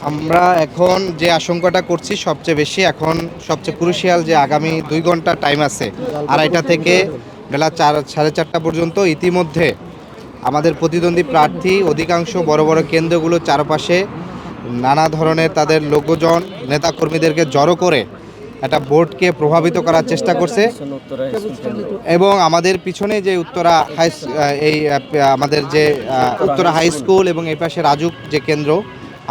আমরা এখন যে আশঙ্কাটা করছি সবচেয়ে বেশি এখন সবচেয়ে ক্রুশিয়াল যে আগামী 2 ঘন্টা টাইম আছে, আড়াইটা থেকে বেলা 4 সাড়ে 4টা পর্যন্ত ইতিমধ্যে আমাদের প্রতিদ্বন্দ্বী প্রার্থী অধিকাংশ বড় বড় কেন্দ্রগুলোর চারপাশে নানা ধরনের তাদের লোকজন নেতাকর্মীদেরকে জড়ো করে একটা ভোটকে প্রভাবিত করার চেষ্টা করছে। এবং আমাদের পিছনে যে উত্তরা আমাদের যে উত্তরা হাই স্কুল এবং এই পাশে রাজুক যে কেন্দ্র,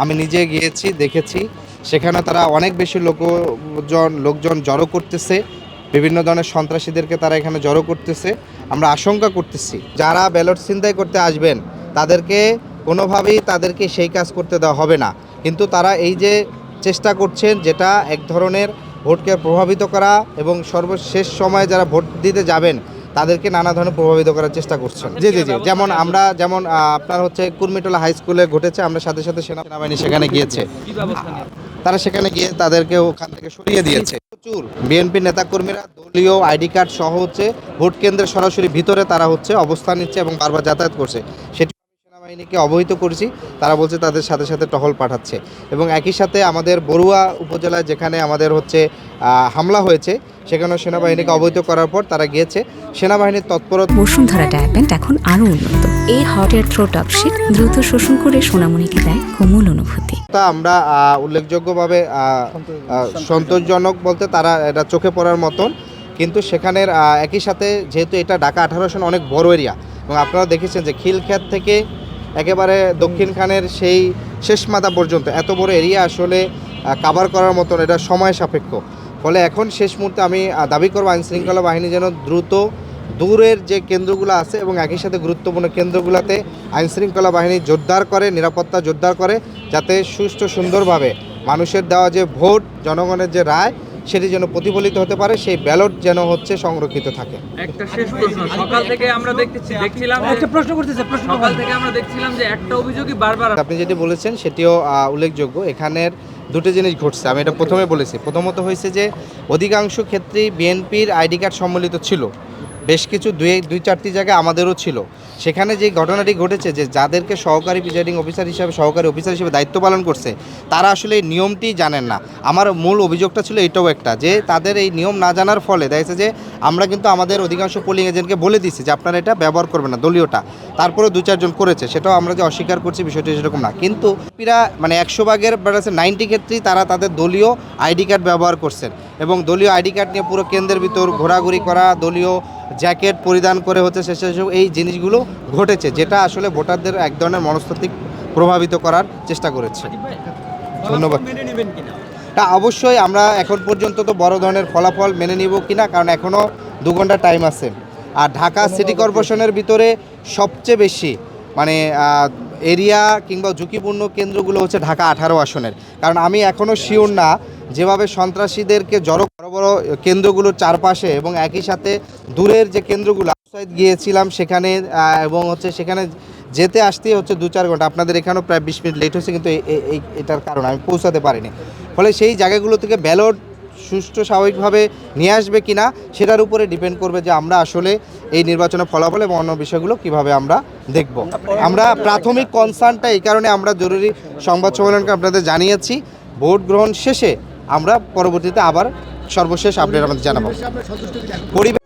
আমি নিজে গিয়েছি, দেখেছি। সেখানে তারা অনেক বেশি লোকজন জড়ো করতেছে, বিভিন্ন ধরনের সন্ত্রাসীদেরকে তারা এখানে জড়ো করতেছে। আমরা আশঙ্কা করতেছি যারা ব্যালট ছিনতাই করতে আসবেন তাদেরকে কোনোভাবেই তাদেরকে সেই কাজ করতে দেওয়া হবে না, কিন্তু তারা এই যে চেষ্টা করছেন যেটা এক ধরনের ভোটকে প্রভাবিত করা এবং সর্বশেষ সময়ে যারা ভোট দিতে যাবেন তাদেরকে নানা ধরনের প্রভাবিত করার চেষ্টা করছেন। জি, যেমন আপনার হচ্ছে কুর্মিটোলা হাই স্কুলে ঘটেছে, আমরা সাথে সাথে সেনাবাহিনী সেখানে গিয়েছে, তারা সেখানে গিয়ে তাদেরকে ওখান থেকে সরিয়ে দিয়েছে। প্রচুর বিএনপি নেতাকর্মীরা দলীয় আইডি কার্ড সহ হচ্ছে ভোট কেন্দ্রের সরাসরি ভিতরে তারা হচ্ছে অবস্থান নিচ্ছে এবং বারবার যাতায়াত করছে। সেটি সেনাবাহিনীকে অবহিত করেছি, তারা বলছে তাদের সাথে সাথে টহল পাঠাচ্ছে। এবং একই সাথে আমাদের বড়ুয়া উপজেলায় যেখানে আমাদের হচ্ছে হামলা হয়েছে সেখানেও সেনাবাহিনীকে অবহিত করার পর তারা গিয়েছে। সেনাবাহিনীর তৎপরতা। বসুন্ধরা ডায়াপেন্ট এখন আরো উন্নত। এই হট এয়ার থ্রো টপশিট দ্রুত শোষণ করে সোনামণিকে দেয় কোমল অনুভূতি। তা আমরা উল্লেখযোগ্যভাবে সন্তোষজনক বলতে তারা এটা চোখে পড়ার মতন, কিন্তু সেখানের একই সাথে যেহেতু এটা ঢাকা 18 অনেক বড় এরিয়া এবং আপনারা দেখেছেন যে খিলক্ষেত থেকে একেবারে দক্ষিণখানের সেই শেষ মাথা পর্যন্ত এত বড় এরিয়া আসলে কাভার করার মতন এটা সময় সাপেক্ষ। ফলে এখন শেষ মুহূর্তে আমি দাবি করব আইনশৃঙ্খলা বাহিনী যেন দ্রুত দূরের যে কেন্দ্রগুলো আছে এবং একই সাথে গুরুত্বপূর্ণ কেন্দ্রগুলোতে আইনশৃঙ্খলা বাহিনী জোরদার করে, নিরাপত্তা জোরদার করে, যাতে সুষ্ঠু সুন্দরভাবে মানুষের দেওয়া যে ভোট, জনগণের যে রায় সেটি যেন প্রতিফলিত হতে পারে, সেই ব্যালট যেন হচ্ছে সংরক্ষিত থাকে। একটা শেষ প্রশ্ন, সকাল থেকে আমরা দেখছিলাম যে একটা অভিযোগই বারবার আপনি যেটি বলেছেন সেটিও উল্লেখযোগ্য। এখানের দুটো জিনিস ঘটছে, আমি এটা প্রথমে বলেছি। প্রথমত হয়েছে যে অধিকাংশ ক্ষেত্রেই বিএনপির আইডি কার্ড সম্মিলিত ছিল, বেশ কিছু দুই চারটি জায়গায় আমাদেরও ছিল। সেখানে যে ঘটনাটি ঘটেছে যে যাদেরকে সহকারী প্রিজাইডিং অফিসার হিসেবে দায়িত্ব পালন করছে তারা আসলে এই নিয়মটি জানেন না। আমার মূল অভিযোগটা ছিল এটাও একটা, যে তাদের এই নিয়ম না জানার ফলে দেখা যে আমরা কিন্তু আমাদের অধিকাংশ পোলিং এজেন্টকে বলে দিচ্ছি যে আপনারা এটা ব্যবহার করবেন না দলীয়টা, তারপরেও 2-4 জন করেছে, সেটাও আমরা যে অস্বীকার করছি বিষয়টি সেরকম না। কিন্তু মানে 100 ভাগের 90 ক্ষেত্রেই তারা তাদের দলীয় আইডি কার্ড ব্যবহার করছেন এবং দলীয় আইডি কার্ড নিয়ে পুরো কেন্দ্রের ভিতর ঘোরাঘুরি করা, দলীয় জ্যাকেট পরিধান করে হচ্ছে শেষে এই জিনিসগুলো ঘটেছে, যেটা আসলে ভোটারদের এক ধরনের মনস্তাত্ত্বিক প্রভাবিত করার চেষ্টা করেছে। ধন্যবাদ। তা অবশ্যই আমরা এখন পর্যন্ত তো বড় ধরনের ফলাফল মেনে নিব কিনা, কারণ এখনও 2 ঘন্টা টাইম আছে। আর ঢাকা সিটি কর্পোরেশনের ভিতরে সবচেয়ে বেশি মানে এরিয়া কিংবা ঝুঁকিপূর্ণ কেন্দ্রগুলো হচ্ছে ঢাকা 18 আসনের। কারণ আমি এখনও শিওর না যেভাবে সন্ত্রাসীদেরকে বড় বড় কেন্দ্রগুলোর চারপাশে এবং একই সাথে দূরের যে কেন্দ্রগুলো গিয়েছিলাম সেখানে এবং হচ্ছে সেখানে যেতে আসতেই হচ্ছে 2-4 ঘন্টা, আপনাদের এখানেও প্রায় 20 মিনিট লেট হয়েছে, কিন্তু এটার কারণে আমি পৌঁছাতে পারিনি। ফলে সেই জায়গাগুলো থেকে ব্যালট সুষ্ঠু স্বাভাবিকভাবে নিয়ে আসবে কিনা সেটার উপরে ডিপেন্ড করবে যে আমরা আসলে এই নির্বাচনের ফলাফল এবং অন্য বিষয়গুলো কিভাবে আমরা দেখব। আমরা প্রাথমিক কনসার্নটা এই কারণে আমরা জরুরি সংবাদ সম্মেলনকে আপনাদের জানিয়েছি, ভোট গ্রহণ শেষে আমরা পরবর্তীতে আবার সর্বশেষ আপডেট আমাদের জানাবো। পরিবেশ